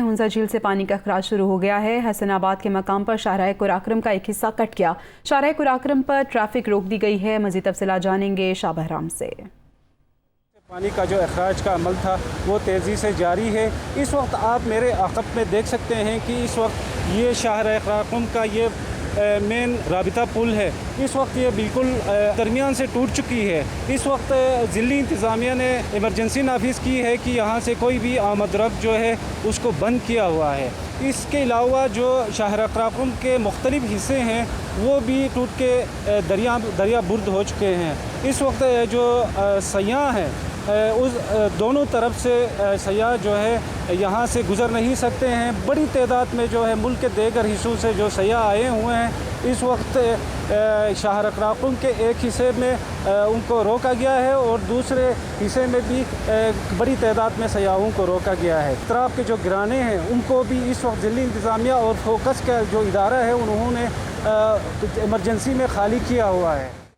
ہنزا جھیل سے پانی کا اخراج شروع ہو گیا ہے۔ حسن آباد کے مقام پر شاہراہ قراقرم کا ایک حصہ کٹ گیا۔ شاہراہ قراقرم پر ٹریفک روک دی گئی ہے۔ مزید تفصیلات جانیں گے شاہ بہرام سے۔ پانی کا جو اخراج کا عمل تھا وہ تیزی سے جاری ہے۔ اس وقت آپ میرے عقب میں دیکھ سکتے ہیں کہ اس وقت یہ شاہراہ قراقرم کا یہ مین رابطہ پل ہے، اس وقت یہ بالکل درمیان سے ٹوٹ چکی ہے۔ اس وقت ضلعی انتظامیہ نے ایمرجنسی نافذ کی ہے کہ یہاں سے کوئی بھی آمد و رفت جو ہے اس کو بند کیا ہوا ہے۔ اس کے علاوہ جو شاہراہ قراقرم کے مختلف حصے ہیں وہ بھی ٹوٹ کے دریا برد ہو چکے ہیں۔ اس وقت جو سیاح ہیں اس دونوں طرف سے سیاح جو ہے یہاں سے گزر نہیں سکتے ہیں۔ بڑی تعداد میں جو ہے ملک کے دیگر حصوں سے جو سیاح آئے ہوئے ہیں، اس وقت شاہراہ قراقرم کے ایک حصے میں ان کو روکا گیا ہے اور دوسرے حصے میں بھی بڑی تعداد میں سیاحوں کو روکا گیا ہے۔ اطراف کے جو گرانے ہیں ان کو بھی اس وقت ضلعی انتظامیہ اور فوکس کا جو ادارہ ہے انہوں نے ایمرجنسی میں خالی کیا ہوا ہے۔